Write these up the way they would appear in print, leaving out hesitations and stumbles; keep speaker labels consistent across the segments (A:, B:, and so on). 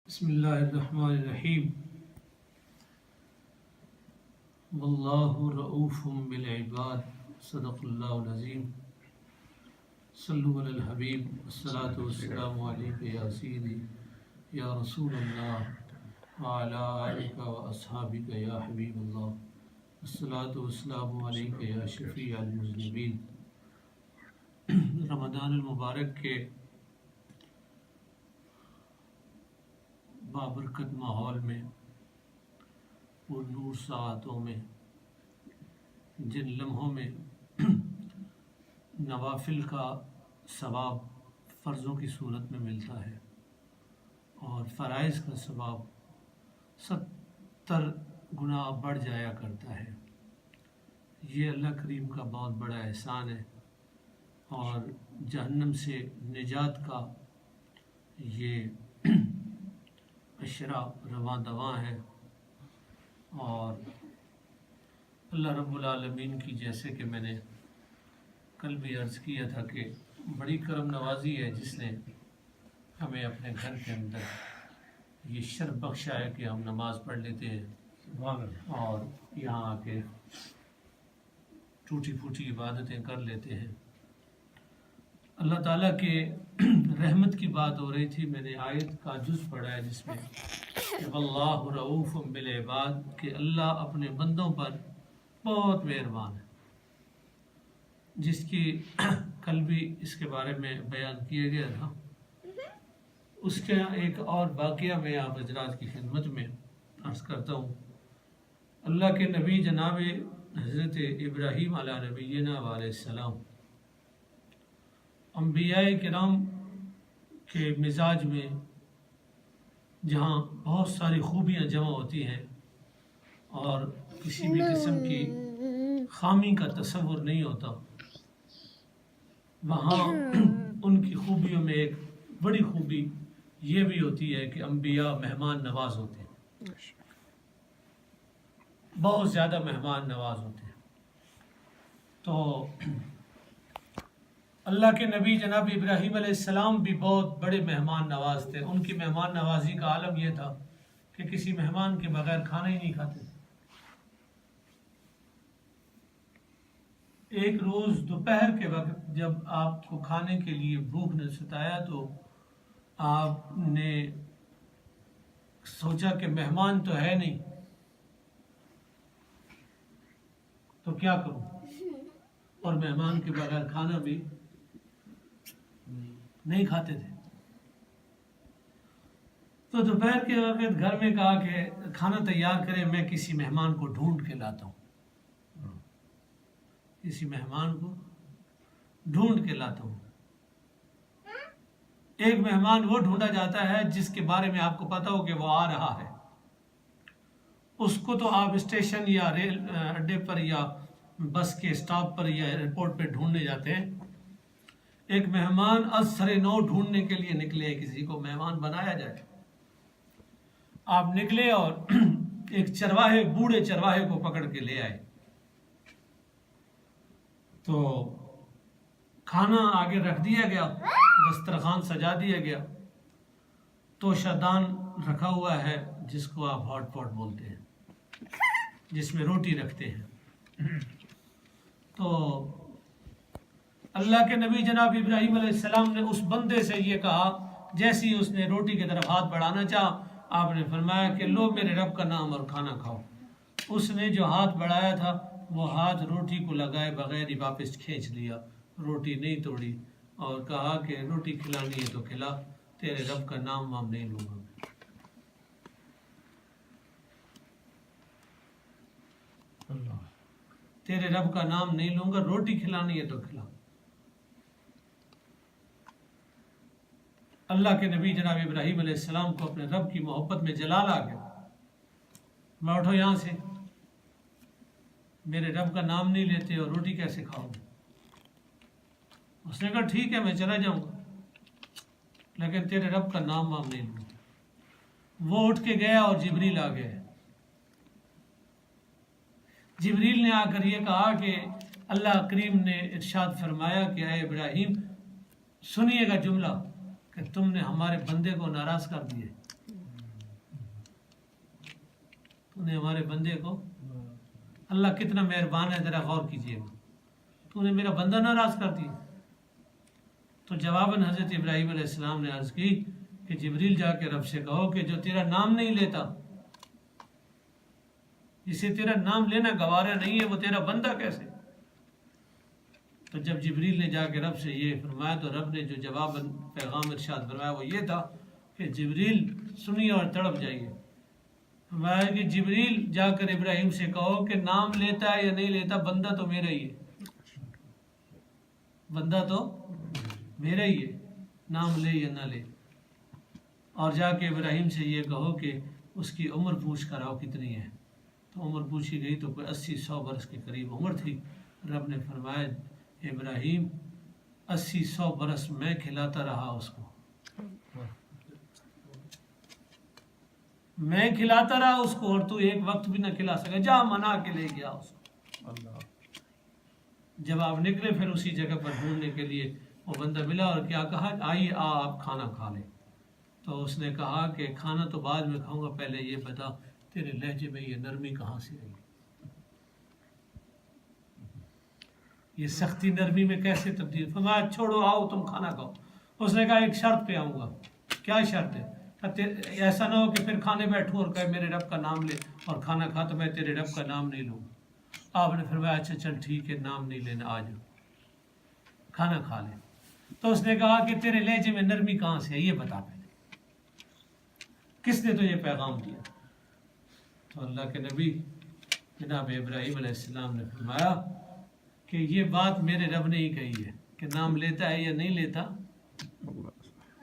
A: بسم اللہ الرحمن الرحیم واللہ رؤوف بالعباد صدق اللہ العظیم صلو علی الحبیب والصلاة والسلام علیک یا سیدی یا رسول اللہ وعلی آلک و اصحابک یا حبیب اللہ والصلاة والسلام علیک یا شفیع المذنبین۔ رمضان المبارک کے بابرکت ماحول میں اور نور ساعتوں میں جن لمحوں میں نوافل کا ثواب فرضوں کی صورت میں ملتا ہے اور فرائض کا ثواب 70 گنا بڑھ جایا کرتا ہے، یہ اللہ کریم کا بہت بڑا احسان ہے اور جہنم سے نجات کا یہ اشرا رواں دواں ہے۔ اور اللہ رب العالمین کی، جیسے کہ میں نے کل بھی عرض کیا تھا، کہ بڑی کرم نوازی ہے جس نے ہمیں اپنے گھر کے اندر یہ شرف بخشا ہے کہ ہم نماز پڑھ لیتے ہیں اور یہاں آ کے ٹوٹی پھوٹی عبادتیں کر لیتے ہیں۔ اللہ تعالیٰ کے رحمت کی بات ہو رہی تھی، میں نے آیت کا جز پڑھا ہے جس میں کہ واللہ رؤوف بالعباد، کہ اللہ اپنے بندوں پر بہت مہربان ہے، جس کی کل بھی اس کے بارے میں بیان کیا گیا تھا۔ اس کا ایک اور واقعہ میں آپ حضرات کی خدمت میں عرض کرتا ہوں۔ اللہ کے نبی جناب حضرت ابراہیم علیہ نبینا علیہ السلام، انبیاء کرام کے مزاج میں جہاں بہت ساری خوبیاں جمع ہوتی ہیں اور کسی بھی قسم کی خامی کا تصور نہیں ہوتا، وہاں ان کی خوبیوں میں ایک بڑی خوبی یہ بھی ہوتی ہے کہ انبیاء مہمان نواز ہوتے ہیں، بہت زیادہ مہمان نواز ہوتے ہیں۔ تو اللہ کے نبی جناب ابراہیم علیہ السلام بھی بہت بڑے مہمان نواز تھے۔ ان کی مہمان نوازی کا عالم یہ تھا کہ کسی مہمان کے بغیر کھانا ہی نہیں کھاتے تھے۔ ایک روز دوپہر کے وقت جب آپ کو کھانے کے لیے بھوک نے ستایا تو آپ نے سوچا کہ مہمان تو ہے نہیں تو کیا کروں، اور مہمان کے بغیر کھانا بھی نہیں کھاتے تھے۔ تو دوپہر کے وقت گھر میں کہا کہ کھانا تیار کرے، میں کسی مہمان کو ڈھونڈ کے لاتا ہوں، کسی مہمان کو ڈھونڈ کے لاتا ہوں۔ ایک مہمان وہ ڈھونڈا جاتا ہے جس کے بارے میں آپ کو پتا ہو کہ وہ آ رہا ہے، اس کو تو آپ اسٹیشن یا ریل اڈے پر یا بس کے اسٹاپ پر یا ایئرپورٹ پہ ڈھونڈنے جاتے ہیں۔ ایک مہمان از سر نو ڈھونڈنے کے لیے نکلے، کسی کو مہمان بنایا جائے۔ آپ نکلے اور ایک چرواہے، بوڑھے چرواہے کو پکڑ کے لے آئے۔ تو کھانا آگے رکھ دیا گیا، دسترخوان سجا دیا گیا، توشہ دان رکھا ہوا ہے جس کو آپ ہاٹ پاٹ بولتے ہیں، جس میں روٹی رکھتے ہیں۔ تو اللہ کے نبی جناب ابراہیم علیہ السلام نے اس بندے سے یہ کہا، جیسے ہی اس نے روٹی کی طرف ہاتھ بڑھانا چاہا، آپ نے فرمایا کہ لو میرے رب کا نام اور کھانا کھاؤ۔ اس نے جو ہاتھ بڑھایا تھا وہ ہاتھ روٹی کو لگائے بغیر ہی واپس کھینچ لیا، روٹی نہیں توڑی، اور کہا کہ روٹی کھلانی ہے تو کھلا، تیرے رب کا نام وام نہیں لوں گا۔ تیرے رب کا نام نہیں لوں گا، روٹی کھلانی ہے تو کھلا۔ اللہ کے نبی جناب ابراہیم علیہ السلام کو اپنے رب کی محبت میں جلال آ گیا، میں اٹھو یہاں سے، میرے رب کا نام نہیں لیتے اور روٹی کیسے کھاؤ گے؟ اس نے کہا ٹھیک ہے میں چلا جاؤں گا، لیکن تیرے رب کا نام وام نہیں لوں گا۔ وہ اٹھ کے گیا اور جبریل آ گئے۔ جبریل نے آ کر یہ کہا کہ اللہ کریم نے ارشاد فرمایا کہ اے ابراہیم سنیے گا جملہ کہ تم نے ہمارے بندے کو ناراض کر دیے، تو نے ہمارے بندے کو، اللہ کتنا مہربان ہے، ذرا غور کیجیے گا، تو نے میرا بندہ ناراض کر دیا۔ تو جواباً حضرت ابراہیم علیہ السلام نے عرض کی کہ جبریل جا کے رب سے کہو کہ جو تیرا نام نہیں لیتا، جسے تیرا نام لینا گوارا نہیں ہے، وہ تیرا بندہ کیسے؟ تو جب جبریل نے جا کے رب سے یہ فرمایا تو رب نے جو جواب پیغام ارشاد فرمایا وہ یہ تھا کہ جبریل سنیے اور تڑپ جائیے، فرمایا کہ جبریل جا کر ابراہیم سے کہو کہ نام لیتا ہے یا نہیں لیتا، بندہ تو میرا ہی ہے، بندہ تو میرا ہی ہے، نام لے یا نہ لے۔ اور جا کے ابراہیم سے یہ کہو کہ اس کی عمر پوچھ کر آؤ کتنی ہے۔ تو عمر پوچھی گئی تو کوئی 80-100 برس کے قریب عمر تھی۔ رب نے فرمایا ابراہیم 80-100 برس میں کھلاتا رہا اس کو، میں کھلاتا رہا اس کو، اور تو ایک وقت بھی نہ کھلا سکا، جا منا کے لے گیا اس کو۔ جب آپ نکلے پھر اسی جگہ پر ڈھونڈنے کے لیے وہ بندہ ملا اور کیا کہا، آئیے آپ کھانا کھا لیں۔ تو اس نے کہا کہ کھانا تو بعد میں کھاؤں گا، پہلے یہ بتا تیرے لہجے میں یہ نرمی کہاں سے آئی، یہ سختی نرمی میں کیسے تبدیل؟ فرمایا چھوڑو آؤ تم کھانا کھاؤ۔ اس نے کہا ایک شرط پہ آؤں گا۔ کیا شرط ہے؟ ایسا نہ ہو کہ پھر کھانے بیٹھوں اور کہے میرے رب کا نام لے، اور کھانا کھا تو میں تیرے رب کا نام نہیں لوں۔ آپ نے فرمایا اچھا چل ٹھیک ہے، نام نہیں لینا، آ جاؤ کھانا کھا لیں۔ تو اس نے کہا کہ تیرے لہجے میں نرمی کہاں سے ہے، یہ بتا پہلے کس نے تو یہ پیغام دیا؟ تو اللہ کے نبی جناب ابراہیم علیہ السلام نے فرمایا کہ یہ بات میرے رب نے ہی کہی ہے کہ نام لیتا ہے یا نہیں لیتا،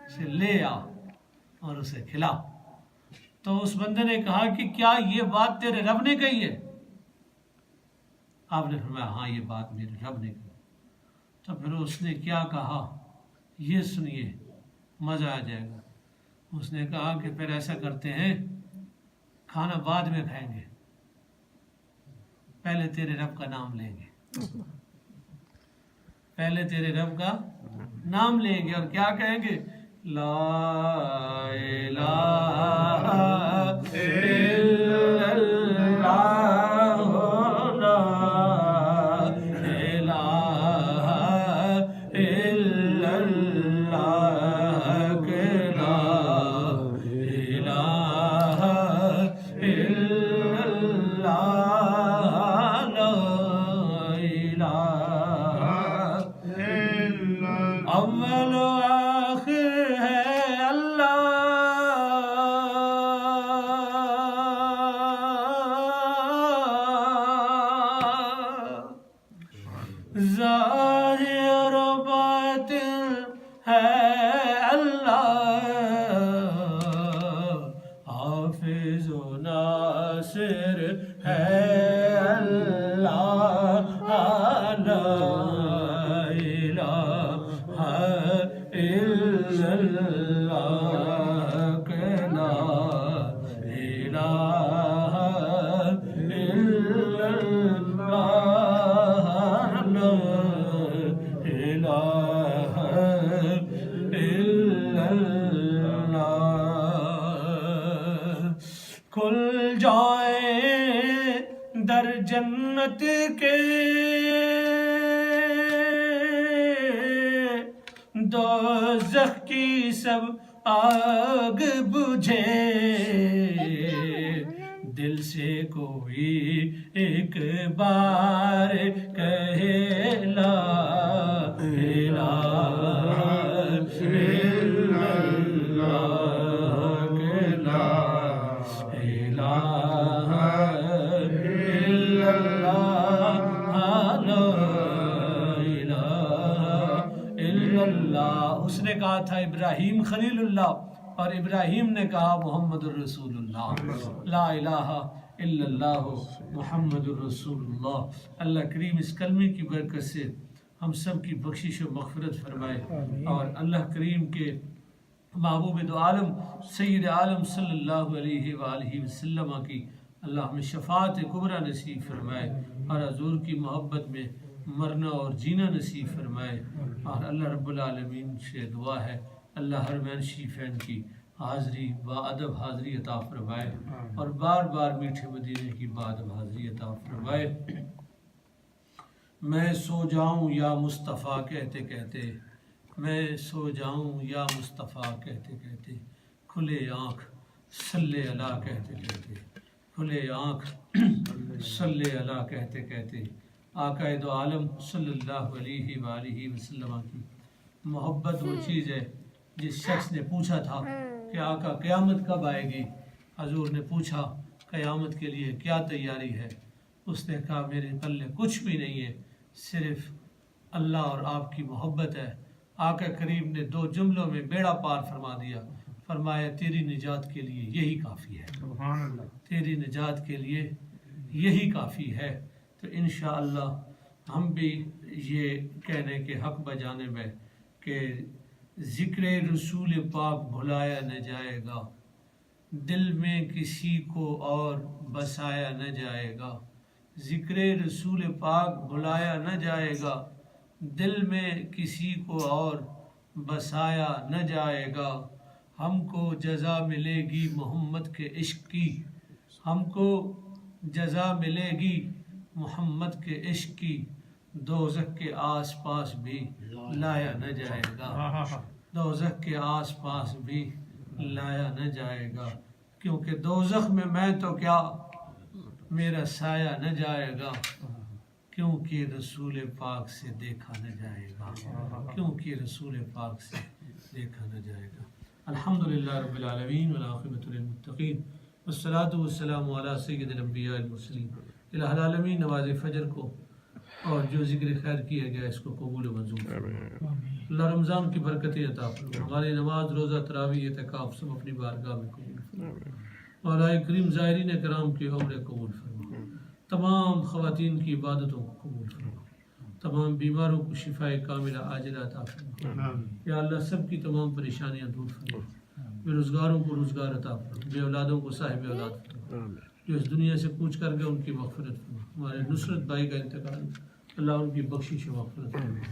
A: اسے لے آ اور اسے کھلا۔ تو اس بندے نے کہا کہ کیا یہ بات تیرے رب نے کہی ہے؟ آپ نے فرمایا ہاں یہ بات میرے رب نے کہی۔ تو پھر اس نے کیا کہا یہ سنیے، مزہ آ جائے گا۔ اس نے کہا کہ پھر ایسا کرتے ہیں، کھانا بعد میں کھائیں گے، پہلے تیرے رب کا نام لیں گے، پہلے تیرے رب کا نام لیں گے، اور کیا کہیں گے؟ لا الہ الا اللہ، لا الہ الا اللہ، لا الہ الا اللہ، لا الہ اول و آخر ہے اللہ، ظاہر و باطن ہے اللہ، حافظ و ناصر ہے اللہ، لا الہ الا اللہ، لا الہ الا اللہ، لا الہ الا اللہ۔ کھل جائیں در جنت کے دوزخ کی سب آگ بجھے، دل سے کوئی ایک بار کہے لا الہ الا اللہ، لا الہ الا اللہ، لا الہ الا اللہ۔ اس نے کہا تھا ابراہیم خلیل اللہ، اور ابراہیم نے کہا محمد الرسول اللہ، لا الہ الا اللہ محمد الرسول اللہ۔ اللہ کریم اس کلمے کی برکت سے ہم سب کی بخشش و مغفرت فرمائے، اور اللہ کریم کے محبوب دو عالم سید عالم صلی اللہ علیہ وآلہ وسلم کی اللہ ہمیں شفاعت کبریٰ نصیب فرمائے، اور حضور کی محبت میں مرنا اور جینا نصیب فرمائے۔ اور اللہ رب العالمین سے دعا ہے اللہ حرمین شریفین کی حاضری با ادب حاضری عطا فرمائے اور بار بار میٹھے مدینے کی با ادب حاضری عطا فرمائے۔ میں سو جاؤں یا مصطفیٰ کہتے کہتے، میں سو جاؤں یا مصطفیٰ کہتے کہتے، کھلے آنکھ صلی اللہ کہتے کہتے، کھلے آنکھ صلی اللہ کہتے کہتے، آقا دو عالم صلی اللہ علیہ وآلہ وسلم کی محبت وہ چیز ہے۔ جس شخص نے پوچھا تھا کہ آقا قیامت کب آئے گی، حضور نے پوچھا قیامت کے لیے کیا تیاری ہے، اس نے کہا میرے پلے کچھ بھی نہیں ہے، صرف اللہ اور آپ کی محبت ہے۔ آقا کریم نے 2 جملوں میں بیڑا پار فرما دیا، فرمایا تیری نجات کے لیے یہی کافی ہے،
B: سبحان اللہ،
A: تیری نجات کے لیے یہی کافی ہے۔ تو انشاءاللہ ہم بھی یہ کہنے کے حق بجانے میں کہ ذکر رسول پاک بھلایا نہ جائے گا، دل میں کسی کو اور بسایا نہ جائے گا، ذکر رسول پاک بھلایا نہ جائے گا، دل میں کسی کو اور بسایا نہ جائے گا۔ ہم کو جزا ملے گی محمد کے عشق کی، ہم کو جزا ملے گی محمد کے عشق کی، دوزخ کے آس پاس بھی لایا نہ جائے گا، دوزخ کے آس پاس بھی لایا نہ جائے گا، کیونکہ دوزخ میں تو کیا میرا سایہ نہ جائے گا، کیونکہ رسول پاک سے دیکھا نہ جائے گا، کیونکہ رسول پاک سے دیکھا نہ جائے گا۔ الحمدللہ رب العالمین والعاقبۃ للمتقین والصلاۃ والسلام علی سید الانبیاء المرسلین۔ الہ العالمین نماز فجر کو اور جو ذکر خیر کیا گیا اس کو قبول و منظور فرمائے۔ اللہ رمضان کی برکتیں عطا فرمائے، ہماری نماز روزہ تراویح اعتکاف سب اپنی بارگاہ میں قبول فرمائے، مولا کریم زائرین کرام کی عمر قبول فرمائے، تمام خواتین کی عبادتوں کو قبول فرمائے، تمام بیماروں کو شفاء کاملہ عاجلہ عطا فرمائے، یا اللہ سب کی تمام پریشانیاں دور فرمائے، بے روزگاروں کو روزگار عطا فرمائے، بے اولادوں کو صاحب اولاد فرمائے، جو اس دنیا سے کوچ کر گئے ان کی مغفرت فرمائے، ہمارے نصرت بھائی کا انتقال اللہ ان کی بخشش و مغفرت فرمائے،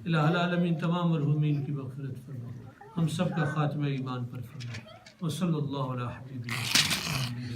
A: الہ العالمین تمام مرحومین کی مغفرت فرمائے، ہم سب کا خاتمہ ایمان پر فرمائے، وصلی اللہ علی حبیبہ